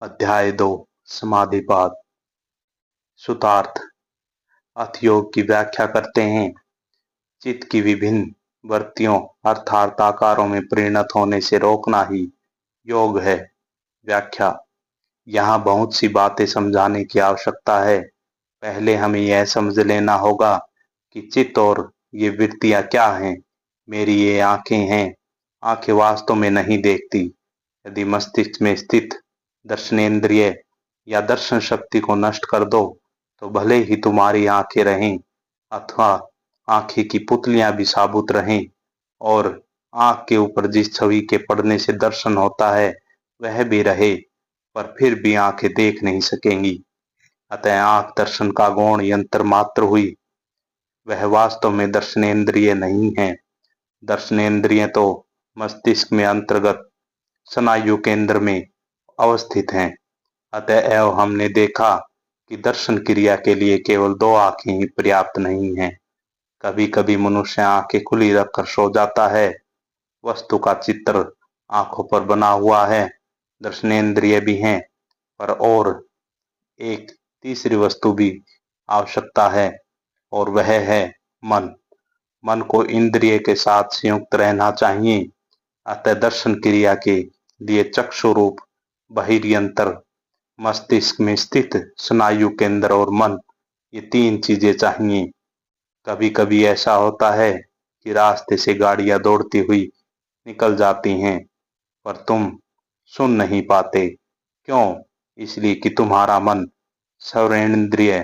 अध्याय 2 समाधिपाद सूतार्थ अथ योग की व्याख्या करते हैं। चित्त की विभिन्न वृत्तियों अर्थात आकारों में परिणत होने से रोकना ही योग है। व्याख्या। यहाँ बहुत सी बातें समझाने की आवश्यकता है। पहले हमें यह समझ लेना होगा कि चित्त और ये वृत्तियां क्या हैं। मेरी ये आंखें हैं। आंखें वास्तव में नहीं देखती। यदि मस्तिष्क में स्थित दर्शनेंद्रिय या दर्शन शक्ति को नष्ट कर दो तो भले ही तुम्हारी आंखें रहें अथवा आंखें की पुतलियां भी साबुत रहें और आंख के ऊपर जिस छवि के पड़ने से दर्शन होता है वह भी रहे, पर फिर भी आंखें देख नहीं सकेंगी। अतः आंख दर्शन का गौण यंत्र मात्र हुई। वह वास्तव में दर्शनेंद्रिय नहीं है। दर्शनेंद्रिय तो मस्तिष्क में अंतर्गत स्नायु केंद्र में अवस्थित हैं। अतएव हमने देखा कि दर्शन क्रिया के लिए केवल 2 आंखें ही पर्याप्त नहीं हैं। कभी कभी मनुष्य आंखें खुली रखकर सो जाता है। वस्तु का चित्र आंखों पर बना हुआ है, दर्शनेंद्रिय भी हैं, पर और एक तीसरी वस्तु भी आवश्यकता है और वह है मन। मन को इंद्रिय के साथ संयुक्त रहना चाहिए। अतः दर्शन क्रिया के लिए चक्षु रूप बहिर्यंत्र, मस्तिष्क में स्थित स्नायु केंद्र और मन, ये 3 चीजें चाहिए। कभी कभी ऐसा होता है कि रास्ते से गाड़ियां दौड़ती हुई निकल जाती हैं, पर तुम सुन नहीं पाते। क्यों? इसलिए कि तुम्हारा मन सर्वेंद्रिय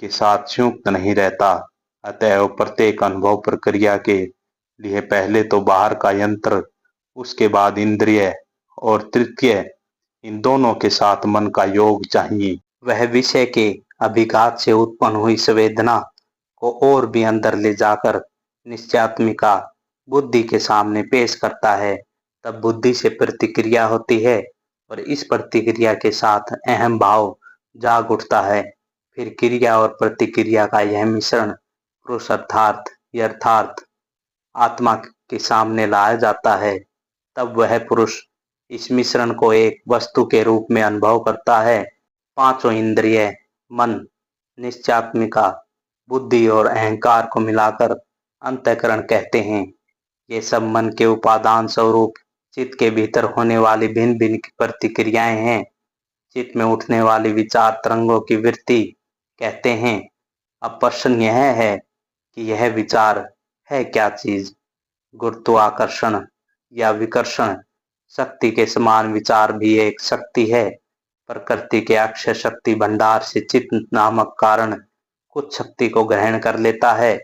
के साथ संयुक्त नहीं रहता। अतएव प्रत्येक अनुभव प्रक्रिया के लिए पहले तो बाहर का यंत्र, उसके बाद इंद्रिय और तृतीय इन दोनों के साथ मन का योग चाहिए। वह विषय के अभिघात से उत्पन्न हुई संवेदना को और भी अंदर ले जाकर निश्चयात्मिका बुद्धि के सामने पेश करता है। तब बुद्धि से प्रतिक्रिया होती है और इस प्रतिक्रिया के साथ अहम भाव जाग उठता है। फिर क्रिया और प्रतिक्रिया का यह मिश्रण पुरुष अर्थात यथार्थ आत्मा के सामने लाया जाता है। तब वह पुरुष इस मिश्रण को एक वस्तु के रूप में अनुभव करता है। 5 इंद्रिय, मन, निश्चयात्मिका बुद्धि और अहंकार को मिलाकर अंतःकरण कहते हैं। ये सब मन के उपादान स्वरूप चित्त के भीतर होने वाली भिन्न भिन्न प्रतिक्रियाएं हैं। चित्त में उठने वाली विचार तरंगों की वृत्ति कहते हैं। अब प्रश्न यह है कि यह विचार है क्या चीज? गुरुत्वाकर्षण या विकर्षण शक्ति के समान विचार भी एक शक्ति है। प्रकृति के अक्षय शक्ति भंडार से चित्त नामक कारण कुछ शक्ति को ग्रहण कर लेता है,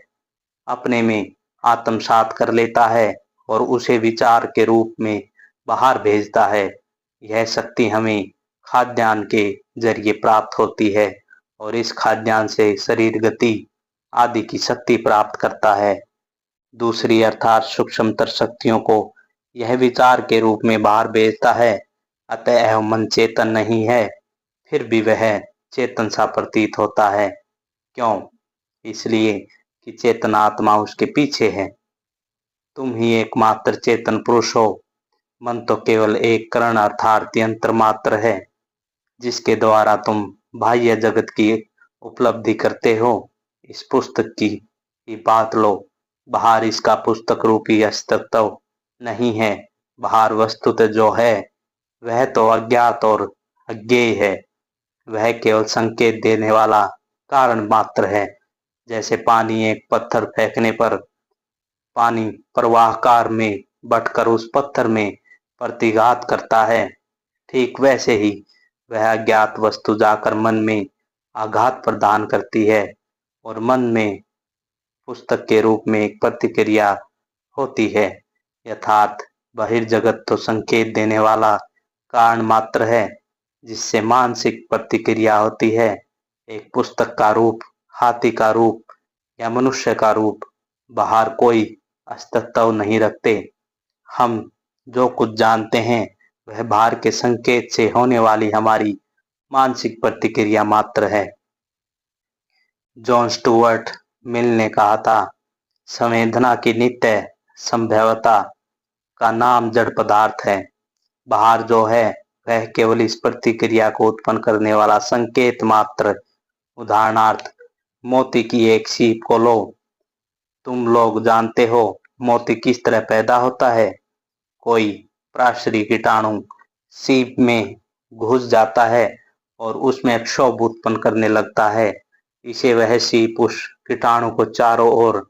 अपने में आत्मसात कर लेता है और उसे विचार के रूप में बाहर भेजता है। यह शक्ति हमें खाद्यान्न के जरिए प्राप्त होती है और इस खाद्यान्न से शरीर गति आदि की शक्ति प्राप्त करता है। दूसरी अर्थात सूक्ष्मतर शक्तियों को यह विचार के रूप में बाहर भेजता है। अतः मन चेतन नहीं है, फिर भी वह चेतन सा प्रतीत होता है। क्यों? इसलिए कि चेतन आत्मा उसके पीछे है। तुम ही एकमात्र चेतन पुरुष हो। मन तो केवल एक करण अर्थात यंत्र मात्र है, जिसके द्वारा तुम बाह्य जगत की उपलब्धि करते हो। इस पुस्तक की ही बात लो। बाहर इसका पुस्तक रूपी अस्तित्व नहीं है। बाहर वस्तुतः जो है वह तो अज्ञात और अज्ञेय है। वह केवल संकेत देने वाला कारण मात्र है। जैसे पानी एक पत्थर फेंकने पर पानी प्रवाहकार में बटकर उस पत्थर में प्रतिघात करता है, ठीक वैसे ही वह अज्ञात वस्तु जाकर मन में आघात प्रदान करती है और मन में पुस्तक के रूप में एक प्रतिक्रिया होती है। यथार्थ बहिर्जगत तो संकेत देने वाला कारण मात्र है, जिससे मानसिक प्रतिक्रिया होती है। एक पुस्तक का रूप, हाथी का रूप या मनुष्य का रूप बाहर कोई अस्तित्व नहीं रखते। हम जो कुछ जानते हैं वह बाहर के संकेत से होने वाली हमारी मानसिक प्रतिक्रिया मात्र है। जॉन स्टुअर्ट मिल ने कहा था, संवेदना की नित्य संभवता का नाम जड़ पदार्थ है। बाहर जो है वह केवल इस प्रतिक्रिया को उत्पन्न करने वाला संकेत मात्र। उदाहरणार्थ, मोती की एक सीप को लो। तुम लोग जानते हो मोती किस तरह पैदा होता है। कोई पराश्रयी कीटाणु सीप में घुस जाता है और उसमें क्षोभ उत्पन्न करने लगता है। इसे वह सीप उस कीटाणु को चारों ओर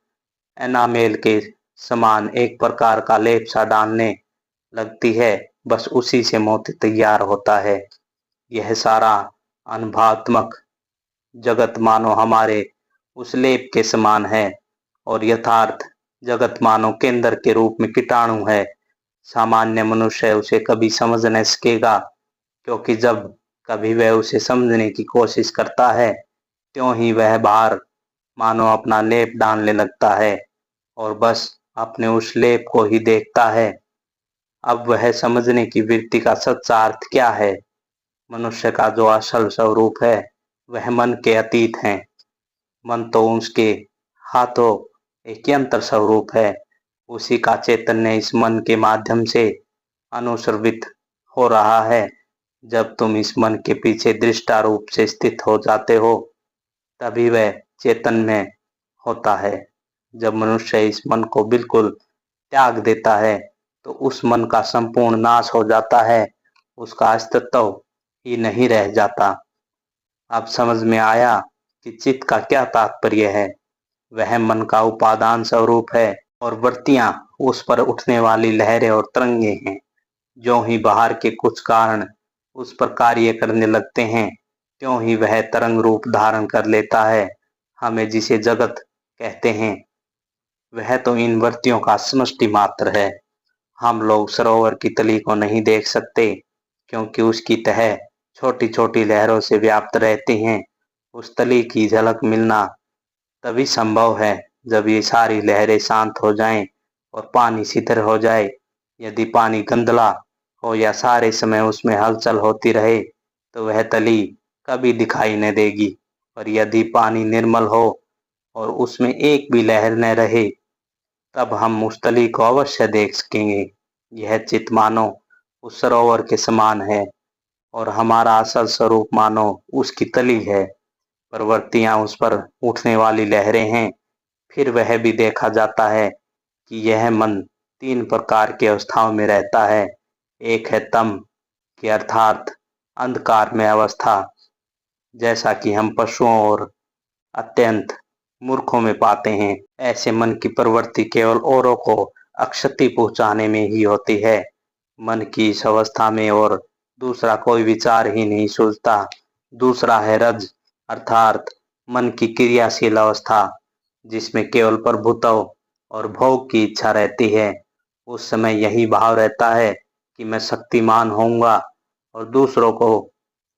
एनामेल के समान एक प्रकार का लेप सा डालने लगती है। बस उसी से मोती तैयार होता है। यह सारा अनुभवात्मक जगत मानो हमारे उस लेप के समान है और यथार्थ जगत मानो केंद्र के रूप में कीटाणु है। सामान्य मनुष्य उसे कभी समझ नहीं सकेगा, क्योंकि जब कभी वह उसे समझने की कोशिश करता है त्यों ही वह बाहर मानो अपना लेप डालने लगता है और बस अपने उस लेप को ही देखता है। अब वह समझने की वृत्ति का सच्चा अर्थ क्या है। मनुष्य का जो असल स्वरूप है वह मन के अतीत है। मन तो उसके हाथों एक यंत्र स्वरूप है। उसी का चैतन्य इस मन के माध्यम से अनुसर्वित हो रहा है। जब तुम इस मन के पीछे दृष्टा रूप से स्थित हो जाते हो तभी वह चैतन्य होता है। जब मनुष्य इस मन को बिल्कुल त्याग देता है तो उस मन का संपूर्ण नाश हो जाता है। उसका अस्तित्व ही नहीं रह जाता। अब समझ में आया कि चित्त का क्या तात्पर्य है। वह मन का उपादान स्वरूप है और वृत्तियां उस पर उठने वाली लहरें और तरंगे हैं। जो ही बाहर के कुछ कारण उस पर कार्य करने लगते हैं त्यों ही वह तरंग रूप धारण कर लेता है। हमें जिसे जगत कहते हैं वह तो इन वृत्तियों का समष्टि मात्र है। हम लोग सरोवर की तली को नहीं देख सकते, क्योंकि उसकी तह छोटी छोटी लहरों से व्याप्त रहती हैं। उस तली की झलक मिलना तभी संभव है जब ये सारी लहरें शांत हो जाएं और पानी शिथिल हो जाए। यदि पानी गंदला हो या सारे समय उसमें हलचल होती रहे तो वह तली कभी दिखाई न देगी। और यदि पानी निर्मल हो और उसमें एक भी लहर न रहे तब हम उस तली को अवश्य देख सकेंगे। यह चित्त मानो उस सरोवर के समान है और हमारा असल स्वरूप मानो उसकी तली है। प्रवृत्तियां उस पर उठने वाली लहरें हैं। फिर वह भी देखा जाता है कि यह मन तीन प्रकार की अवस्थाओं में रहता है। एक है तम की अर्थात अंधकार में अवस्था, जैसा कि हम पशुओं और अत्यंत मूर्खों में पाते हैं। ऐसे मन की प्रवृत्ति केवल औरों को अक्षति पहुंचाने में ही होती है। मन की इस अवस्था में और दूसरा कोई विचार ही नहीं सूझता। दूसरा है रज अर्थात मन की क्रियाशील अवस्था, जिसमें केवल प्रभुत्व और भोग की इच्छा रहती है। उस समय यही भाव रहता है कि मैं शक्तिमान होऊंगा और दूसरों को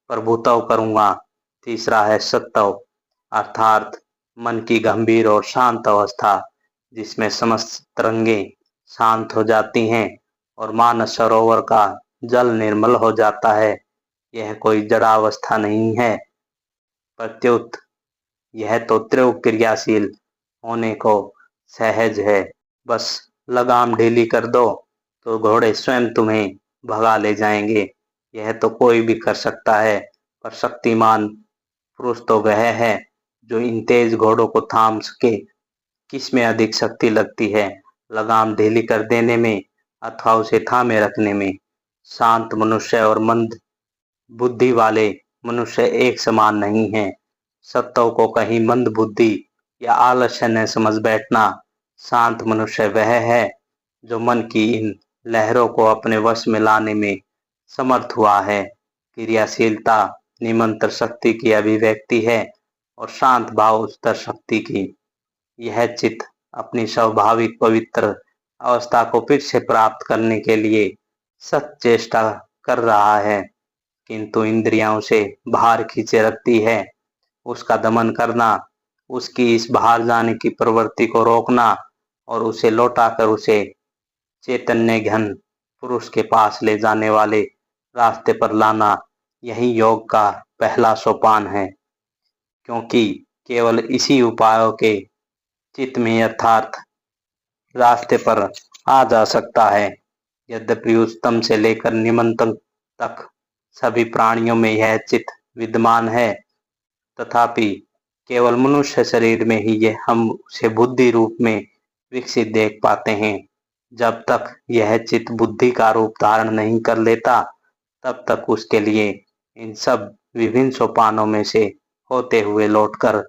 प्रभुत्व करूंगा। तीसरा है सत्व अर्थात मन की गंभीर और शांत अवस्था, जिसमें समस्त तरंगे शांत हो जाती हैं और मानस सरोवर का जल निर्मल हो जाता है। यह कोई जड़ा अवस्था नहीं है, प्रत्युत यह तो तीव्र क्रियाशील होने को सहज है। बस लगाम ढीली कर दो तो घोड़े स्वयं तुम्हें भगा ले जाएंगे। यह तो कोई भी कर सकता है, पर शक्तिमान पुरुष तो वह है जो इन तेज घोड़ों को थाम सके। किसमें अधिक शक्ति लगती है, लगाम ढीली कर देने में अथवा उसे थामे रखने में। शांत मनुष्य और मंद बुद्धि वाले मनुष्य एक समान नहीं हैं। सत्व को कहीं मंद बुद्धि या आलस्य न समझ बैठना। शांत मनुष्य वह है जो मन की इन लहरों को अपने वश में लाने में समर्थ हुआ है। क्रियाशीलता निमंत्र शक्ति की अभिव्यक्ति है और शांत भाव उत्तर शक्ति की। यह चित्त अपनी स्वाभाविक पवित्र अवस्था को फिर से प्राप्त करने के लिए सत चेष्टा कर रहा है, किंतु इंद्रियां उसे बाहर खींचे रखती है। उसका दमन करना, उसकी इस बाहर जाने की प्रवृत्ति को रोकना और उसे लौटाकर उसे चैतन्य घन पुरुष के पास ले जाने वाले रास्ते पर लाना, यही योग का पहला सोपान है। क्योंकि केवल इसी उपायों के चित्त में यथार्थ रास्ते पर आ जा सकता है। यद्यपि उच्चतम से लेकर निम्नतम तक सभी प्राणियों में यह चित्त विद्यमान है, तथापि केवल मनुष्य शरीर में ही ये हम उसे बुद्धि रूप में विकसित देख पाते हैं। जब तक यह चित्त बुद्धि का रूप धारण नहीं कर लेता, तब तक उसके लिए इन सब विभिन्न सोपानों में से होते हुए लौटकर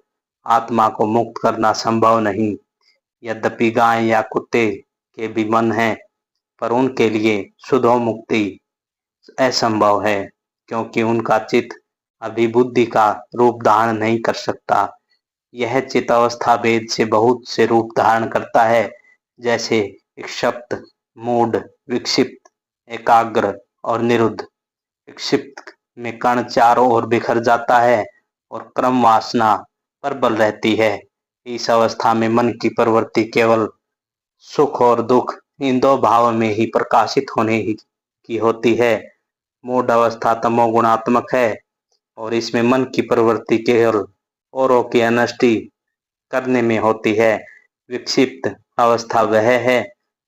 आत्मा को मुक्त करना संभव नहीं। यद्यपि गाय या कुत्ते के भी मन है, पर उनके लिए शुद्धो मुक्ति असंभव है, क्योंकि उनका चित्त अभी बुद्धि का रूप धारण नहीं कर सकता। यह चित्त अवस्था भेद से बहुत से रूप धारण करता है, जैसे क्षिप्त, मूढ़, विक्षिप्त, एकाग्र और निरुद्ध। विक्षिप्त में कण चारों ओर बिखर जाता है और क्रम वासना प्रबल रहती है। इस अवस्था में मन की प्रवृत्ति केवल सुख और दुख इन दो भावों में ही प्रकाशित होने की होती है। मूढ़ अवस्था तमोगुणात्मक है और इसमें मन की प्रवृत्ति केवल औरों की अनष्टि करने में होती है। विक्षिप्त अवस्था वह है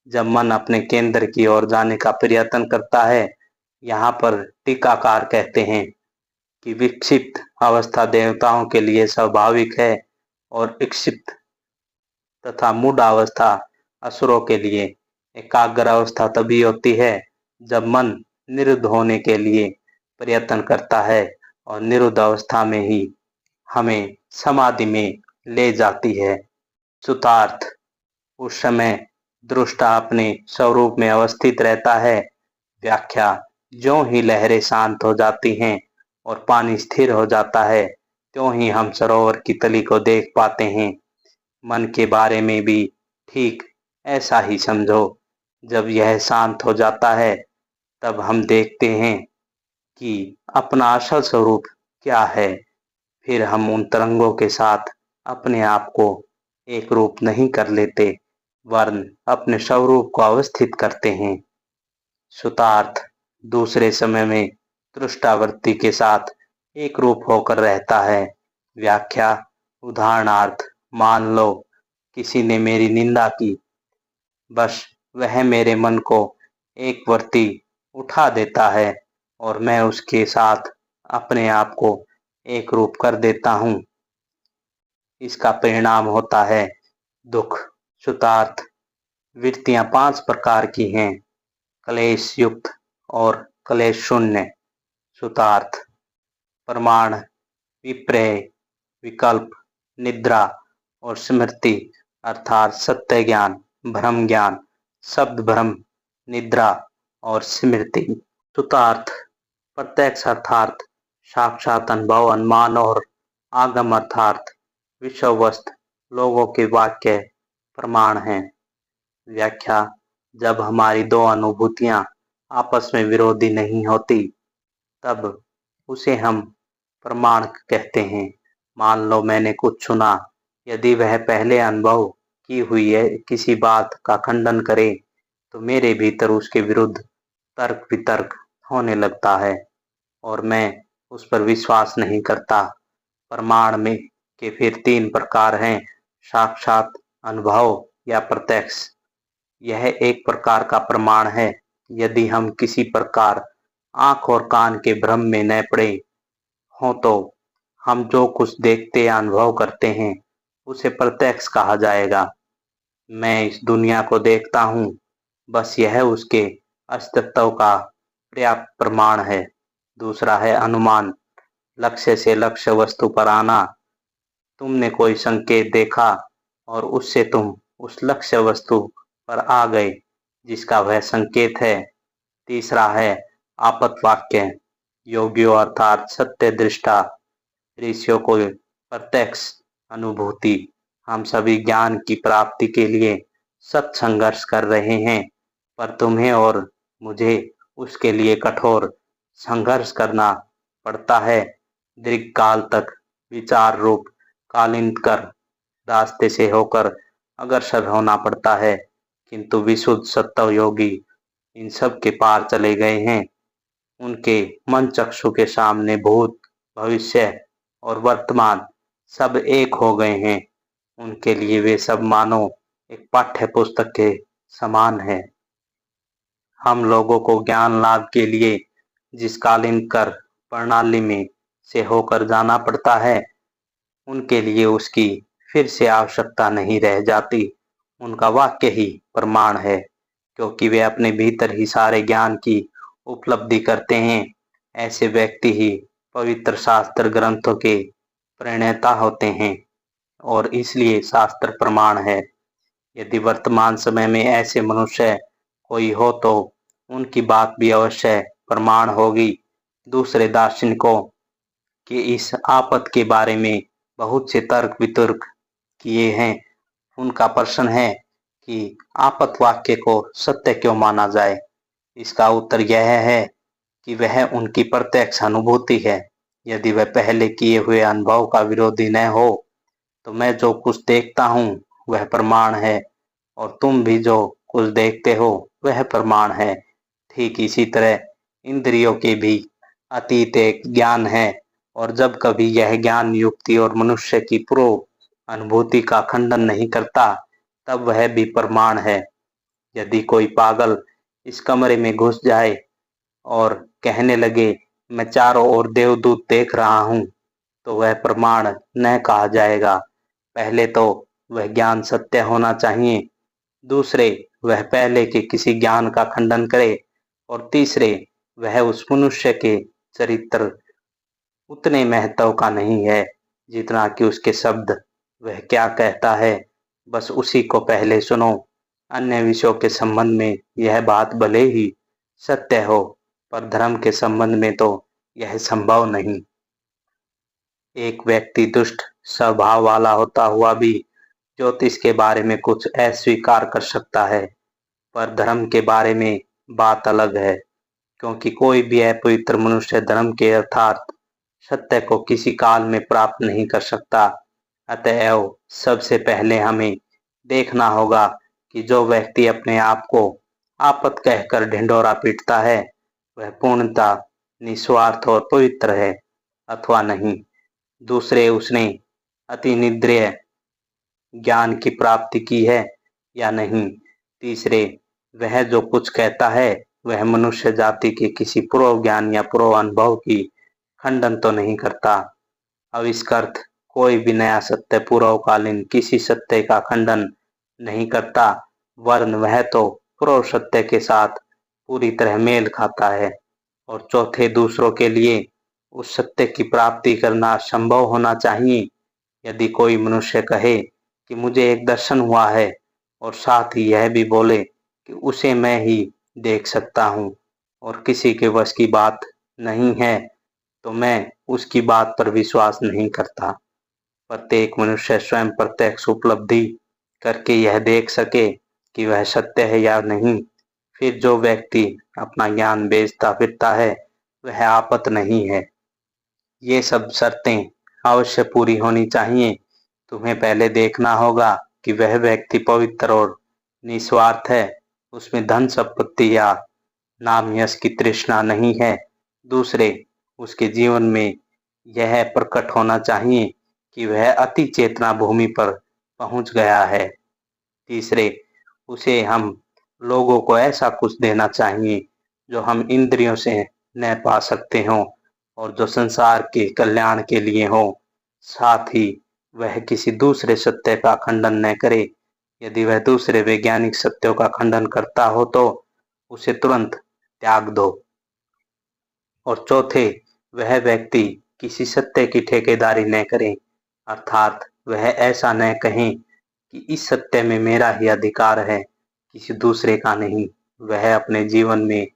जब मन अपने केंद्र की ओर जाने का प्रयत्न करता है। यहाँ पर टीकाकार कहते हैं कि विक्षिप्त अवस्था देवताओं के लिए स्वाभाविक है और विक्षिप्त तथा मूढ़ अवस्था असुरों के लिए। एकाग्र अवस्था तभी होती है जब मन निरुद्ध होने के लिए प्रयत्न करता है, और निरुद्ध अवस्था में ही हमें समाधि में ले जाती है। सूत्रार्थ: उस समय दृष्टा अपने स्वरूप में अवस्थित रहता है। व्याख्या: ज्यों ही लहरें शांत हो जाती हैं और पानी स्थिर हो जाता है, त्यों ही हम सरोवर की तली को देख पाते हैं। मन के बारे में भी ठीक ऐसा ही समझो। जब यह शांत हो जाता है, तब हम देखते हैं कि अपना असल स्वरूप क्या है। फिर हम उन तरंगों के साथ अपने आप को एक रूप नहीं कर लेते, वरन अपने स्वरूप को अवस्थित करते हैं। सूत्रार्थ: दूसरे समय में दृष्टावृत्ति के साथ एक रूप होकर रहता है। व्याख्या: उदाहरणार्थ, मान लो किसी ने मेरी निंदा की, बस वह मेरे मन को एक वर्ती उठा देता है और मैं उसके साथ अपने आप को एक रूप कर देता हूँ। इसका परिणाम होता है दुख। सूत्रार्थ: वृत्तियां 5 प्रकार की हैं: क्लेश युक्त और क्लेश शून्य। सूत्रार्थ: प्रमाण, विपर्य, विकल्प, निद्रा और स्मृति अर्थात सत्य ज्ञान, भ्रम ज्ञान, शब्द भ्रम, निद्रा और स्मृति। सूत्रार्थ: प्रत्यक्ष अर्थात साक्षात अनुभव, अनुमान और आगम अर्थात विषय वस्तु लोगों के वाक्य प्रमाण हैं। व्याख्या: जब हमारी दो अनुभूतियां आपस में विरोधी नहीं होती, तब उसे हम प्रमाण कहते हैं। मान लो मैंने कुछ सुना, यदि वह पहले अनुभव की हुई है किसी बात का खंडन करे, तो मेरे भीतर उसके विरुद्ध तर्क वितर्क होने लगता है और मैं उस पर विश्वास नहीं करता। प्रमाण में के फिर 3 प्रकार हैं: साक्षात, अनुभव या प्रत्यक्ष। यह एक प्रकार का प्रमाण है। यदि हम किसी प्रकार आंख और कान के भ्रम में न पड़े हों, तो हम जो कुछ देखते या अनुभव करते हैं उसे प्रत्यक्ष कहा जाएगा। मैं इस दुनिया को देखता हूँ, बस यह उसके अस्तित्व का पर्याप्त प्रमाण है। दूसरा है अनुमान, लक्ष्य से लक्ष्य वस्तु पर आना। तुमने कोई संकेत देखा और उससे तुम उस लक्ष्य वस्तु पर आ गए जिसका वह संकेत है। तीसरा है आपत वाक्य, योगियों अर्थात सत्य दृष्टा ऋषियों को प्रत्यक्ष अनुभूति। हम सभी ज्ञान की प्राप्ति के लिए सत्संघर्ष कर रहे हैं, पर तुम्हें और मुझे उसके लिए कठोर संघर्ष करना पड़ता है। दीर्घकाल तक विचार रूप कालिंकर रास्ते से होकर अग्रसर होना पड़ता है, किंतु विशुद्ध सत्व योगी इन सब के पार चले गए हैं। उनके मन चक्षु के सामने भूत, भविष्य और वर्तमान सब एक हो गए हैं। उनके लिए वे सब मानो एक पाठ्य पुस्तक के समान है। हम लोगों को ज्ञान लाभ के लिए जिस कालीन कर प्रणाली में से होकर जाना पड़ता है, उनके लिए उसकी फिर से आवश्यकता नहीं रह जाती। उनका वाक्य ही प्रमाण है, क्योंकि वे अपने भीतर ही सारे ज्ञान की उपलब्धि करते हैं। ऐसे व्यक्ति ही पवित्र शास्त्र ग्रंथों के प्रणेता होते हैं और इसलिए शास्त्र प्रमाण है। यदि वर्तमान समय में ऐसे मनुष्य कोई हो तो उनकी बात भी अवश्य प्रमाण होगी। दूसरे दार्शनिकों के इस आपत के बारे में बहुत से तर्क वितर्क किए हैं। उनका प्रश्न है कि आपत वाक्य को सत्य क्यों माना जाए। इसका उत्तर यह है कि वह उनकी प्रत्यक्ष अनुभूति है। यदि वह पहले किए हुए अनुभव का विरोधी न हो तो मैं जो कुछ देखता हूँ वह प्रमाण है और तुम भी जो कुछ देखते हो वह प्रमाण है। ठीक इसी तरह इंद्रियों के भी अतीत एक ज्ञान है और जब कभी यह ज्ञान युक्ति और मनुष्य की पूर्व अनुभूति का खंडन नहीं करता तब वह भी प्रमाण है। यदि कोई पागल इस कमरे में घुस जाए और कहने लगे मैं चारों ओर देवदूत देख रहा हूँ तो वह प्रमाण न कहा जाएगा। पहले तो वह ज्ञान सत्य होना चाहिए, दूसरे वह पहले के किसी ज्ञान का खंडन करे और तीसरे वह उस मनुष्य के चरित्र उतने महत्व का नहीं है जितना कि उसके शब्द। वह क्या कहता है बस उसी को पहले सुनो। अन्य विषयों के संबंध में यह बात भले ही सत्य हो पर धर्म के संबंध में तो यह संभव नहीं। एक व्यक्ति दुष्ट स्वभाव वाला होता हुआ भी ज्योतिष के बारे में कुछ अस्वीकार कर सकता है, पर धर्म के बारे में बात अलग है, क्योंकि कोई भी अपवित्र मनुष्य धर्म के अर्थात सत्य को किसी काल में प्राप्त नहीं कर सकता। अतएव सबसे पहले हमें देखना होगा कि जो व्यक्ति अपने आप को आपत कहकर ढिंढोरा पीटता है वह पूर्णतः निस्वार्थ और पवित्र है अथवा नहीं। दूसरे उसने अतिनिद्रिय ज्ञान की प्राप्ति की है या नहीं। तीसरे वह जो कुछ कहता है वह मनुष्य जाति के किसी पूर्व ज्ञान या पूर्व अनुभव की खंडन तो नहीं करता। अब इसका अर्थ कोई भी नया सत्य पूर्वकालीन किसी सत्य का खंडन नहीं करता, वरन वह तो पूर्व सत्य के साथ पूरी तरह मेल खाता है। और चौथे दूसरों के लिए उस सत्य की प्राप्ति करना संभव होना चाहिए। यदि कोई मनुष्य कहे कि मुझे एक दर्शन हुआ है और साथ ही यह भी बोले कि उसे मैं ही देख सकता हूँ और किसी के वश की बात नहीं है तो मैं उसकी बात पर विश्वास नहीं करता। प्रत्येक मनुष्य स्वयं प्रत्यक्ष उपलब्धि करके यह देख सके कि वह सत्य है या नहीं। फिर जो व्यक्ति अपना ज्ञान बेचता फिरता है वह आपत नहीं है। ये सब शर्तें अवश्य पूरी होनी चाहिए। तुम्हें पहले देखना होगा कि वह व्यक्ति पवित्र और निस्वार्थ है, उसमें धन संपत्ति या नाम यश की तृष्णा नहीं है। दूसरे उसके जीवन में यह प्रकट होना चाहिए कि वह अति चेतना भूमि पर पहुंच गया है। तीसरे उसे हम लोगों को ऐसा कुछ देना चाहिए जो हम इंद्रियों से न पा सकते हों और जो संसार के कल्याण के लिए हो। साथ ही वह किसी दूसरे सत्य का खंडन न करे। यदि वह दूसरे वैज्ञानिक सत्यों का खंडन करता हो तो उसे तुरंत त्याग दो। और चौथे वह व्यक्ति किसी सत्य की ठेकेदारी न करे, अर्थात वह ऐसा न कहें कि इस सत्य में मेरा ही अधिकार है, किसी दूसरे का नहीं। वह अपने जीवन में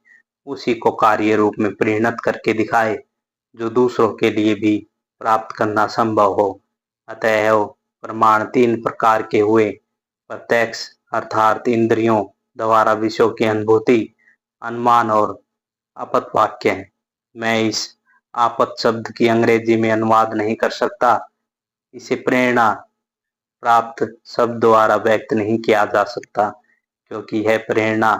उसी को कार्य रूप में परिणत करके दिखाए जो दूसरों के लिए भी प्राप्त करना संभव हो। अतएव प्रमाण तीन प्रकार के हुए, प्रत्यक्ष अर्थात इंद्रियों द्वारा विषयों की अनुभूति, अनुमान और आपत वाक्य। मैं इस आपत शब्द की अंग्रेजी में अनुवाद नहीं कर सकता। इसे प्रेरणा प्राप्त शब्द द्वारा व्यक्त नहीं किया जा सकता, क्योंकि यह प्रेरणा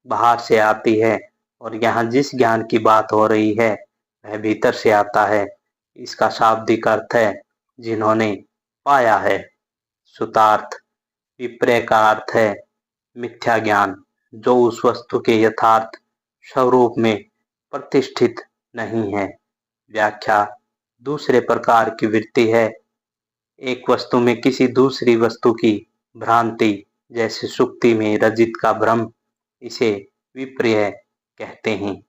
बाहर से आती है और यहाँ जिस ज्ञान की बात हो रही है वह भीतर से आता है। इसका शाब्दिक अर्थ है जिन्होंने पाया है। सुतार्थ विपर्य का अर्थ है मिथ्या ज्ञान, जो उस वस्तु के यथार्थ स्वरूप में प्रतिष्ठित नहीं है। व्याख्या दूसरे प्रकार की वृत्ति है। एक वस्तु में किसी दूसरी वस्तु की भ्रांति, जैसे सुक्ति में रजित का भ्रम, इसे विपर्य कहते हैं।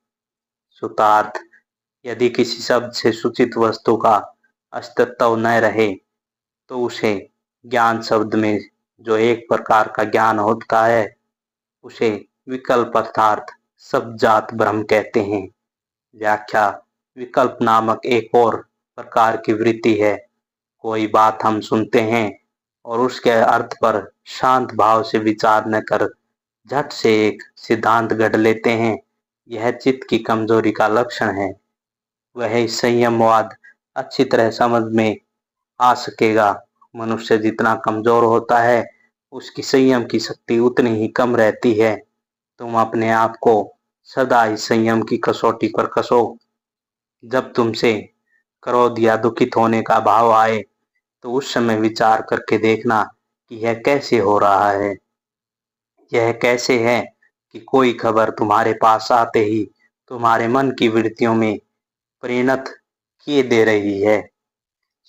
सूत्रार्थ: यदि किसी शब्द से सूचित वस्तु का अस्तित्व न रहे तो उसे ज्ञान शब्द में जो एक प्रकार का ज्ञान होता है उसे विकल्प अर्थात शब्दजात भ्रम कहते हैं। व्याख्या: विकल्प नामक एक और प्रकार की वृत्ति है। कोई बात हम सुनते हैं और उसके अर्थ पर शांत भाव से विचार न कर झट से एक सिद्धांत गढ़ लेते हैं। यह चित्त की कमजोरी का लक्षण है। वह संयमवाद अच्छी तरह समझ में आ सकेगा। मनुष्य जितना कमजोर होता है उसकी संयम की शक्ति उतनी ही कम रहती है। तुम अपने आप को सदा ही संयम की कसौटी पर कसो। जब तुमसे क्रोध या दुखित होने का भाव आए तो उस समय विचार करके देखना कि यह कैसे हो रहा है। यह कैसे है कि कोई खबर तुम्हारे पास आते ही तुम्हारे मन की वृत्तियों में परिणत किए दे रही है।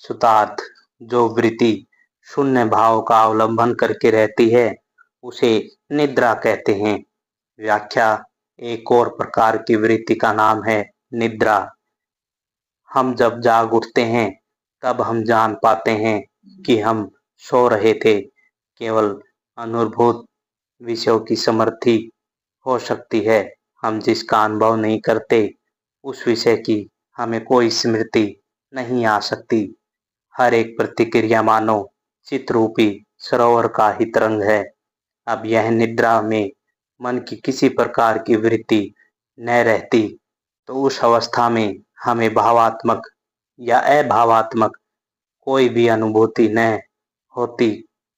सूत्रार्थ: जो वृत्ति शून्य भाव का अवलंबन करके रहती है उसे निद्रा कहते हैं। व्याख्या: एक और प्रकार की वृत्ति का नाम है निद्रा। हम जब जाग उठते हैं तब हम जान पाते हैं कि हम सो रहे थे। केवल अनुभूत विषयों की समृद्धि हो सकती है। हम जिसका अनुभव नहीं करते उस विषय की हमें कोई स्मृति नहीं आ सकती। हर एक प्रतिक्रिया मानो चित्रूपी सरोवर का ही तरंग है। अब यह निद्रा में मन की किसी प्रकार की वृत्ति न रहती तो उस अवस्था में हमें भावात्मक या अभावात्मक कोई भी अनुभूति न होती।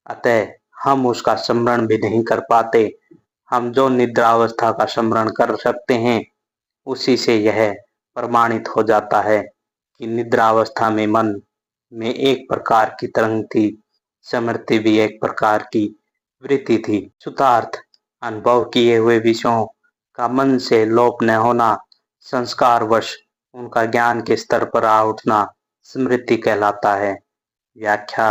अतः हम उसका स्मरण भी नहीं कर पाते। हम जो निद्रा अवस्था का स्मरण कर सकते हैं उसी से यह प्रमाणित हो जाता है कि निद्रा अवस्था में मन में एक प्रकार की तरंग थी, स्मृति भी एक प्रकार की वृत्ति थी। सूत्रार्थ: अनुभव किए हुए विषयों का मन से लोप न होना, संस्कारवश उनका ज्ञान के स्तर पर आ उठना स्मृति कहलाता है। व्याख्या: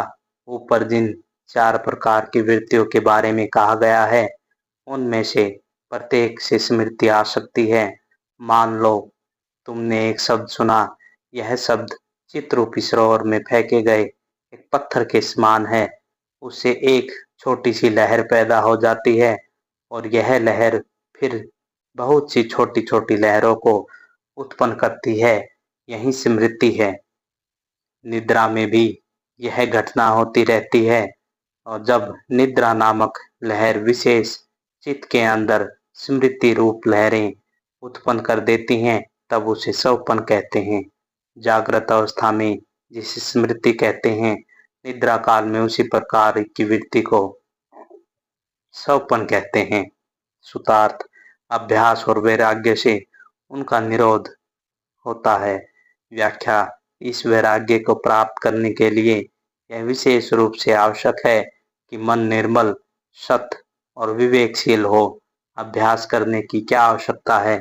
ऊपर जिन 4 प्रकार की वृत्तियों के बारे में कहा गया है उनमें से प्रत्येक से स्मृति आ सकती है। मान लो तुमने एक शब्द सुना। यह शब्द चित्रूपी सरोवर में फेंके गए एक पत्थर के समान है। उससे एक छोटी सी लहर पैदा हो जाती है और यह लहर फिर बहुत सी छोटी छोटी लहरों को उत्पन्न करती है। यही स्मृति है। निद्रा में भी यह घटना होती रहती है और जब निद्रा नामक लहर विशेष चित्त के अंदर स्मृति रूप लहरें उत्पन्न कर देती हैं तब उसे स्वप्न कहते हैं। जागृत अवस्था में जिसे स्मृति कहते हैं, निद्रा काल में उसी प्रकार की वृत्ति को स्वप्न कहते हैं। सूत्रार्थ: अभ्यास और वैराग्य से उनका निरोध होता है। व्याख्या: इस वैराग्य को प्राप्त करने के लिए यह विशेष रूप से आवश्यक है कि मन निर्मल, सत और विवेकशील हो। अभ्यास करने की क्या आवश्यकता है?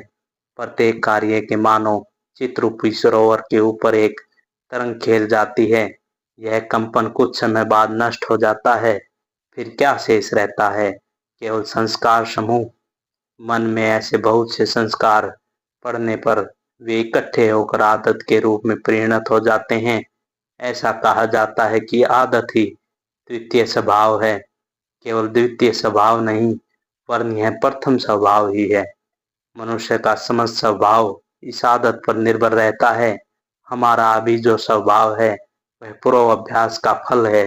प्रत्येक कार्य के मानो चित्रूपी सरोवर के ऊपर एक तरंग खेल जाती है। यह कंपन कुछ समय बाद नष्ट हो जाता है। फिर क्या शेष रहता है? केवल संस्कार समूह। मन में ऐसे बहुत से संस्कार पड़ने पर वे इकट्ठे होकर आदत के रूप में परिणत हो जाते हैं। ऐसा कहा जाता है कि आदत ही द्वितीय स्वभाव है। केवल द्वितीय स्वभाव नहीं वरन यह प्रथम स्वभाव ही है। मनुष्य का समस्त स्वभाव इस आदत पर निर्भर रहता है। हमारा अभी जो स्वभाव है वह पूर्व अभ्यास का फल है।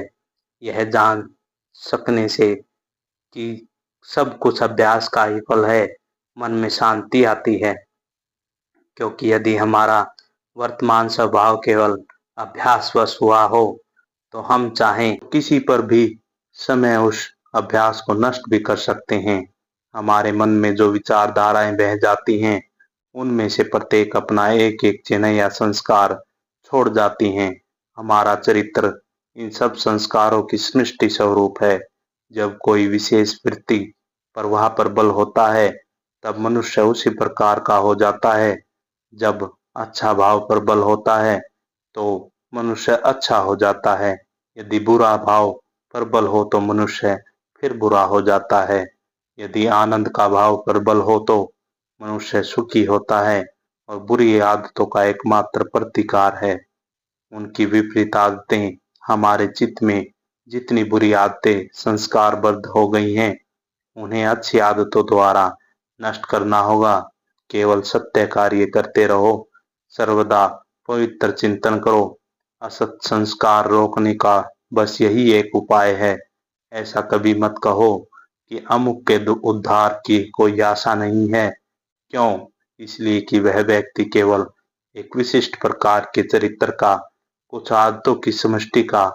यह जान सकने से कि सब कुछ अभ्यास का ही फल है, मन में शांति आती है। क्योंकि यदि हमारा वर्तमान स्वभाव केवल अभ्यासवश हुआ हो तो हम चाहें किसी पर भी समय उस अभ्यास को नष्ट भी कर सकते हैं। हमारे मन में जो विचारधाराएं बह जाती हैं उनमें से प्रत्येक अपना एक एक चिन्ह या संस्कार छोड़ जाती हैं। हमारा चरित्र इन सब संस्कारों की सृष्टि स्वरूप है। जब कोई विशेष वृत्ति प्रवाह पर बल होता है तब मनुष्य उसी प्रकार का हो जाता है। जब अच्छा भाव पर बल होता है तो मनुष्य अच्छा हो जाता है। यदि बुरा भाव पर बल हो तो मनुष्य फिर बुरा हो जाता है। यदि आनंद का भाव पर बल हो तो मनुष्य सुखी होता है और बुरी आदतों का एकमात्र प्रतिकार है। उनकी विपरीत आदतें हमारे चित्त में जितनी बुरी आदतें संस्कारबद्ध हो गई हैं, उन्हें अच्छी आदतों द्वारा नष्ट करना होगा। केवल सत्य कार्य करते रहो, सर्वदा पवित्र चिंतन करो। असत संस्कार रोकने का बस यही एक उपाय है। ऐसा कभी मत कहो कि अमुक के उद्धार की कोई आशा नहीं है। क्यों? इसलिए कि वह व्यक्ति केवल एक विशिष्ट प्रकार के चरित्र का, कुछ आदतों की समष्टि का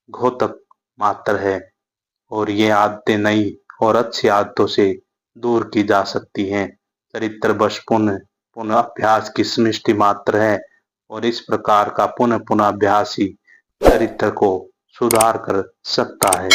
घोतक मात्र है, और ये आदतें नई और अच्छी आदतों से दूर की जा सकती हैं। चरित्र बस पुनः पुनः अभ्यास की समष्टि मात्र है, और इस प्रकार का पुनः पुनः अभ्यास ही चरित्र को सुधार कर सकता है।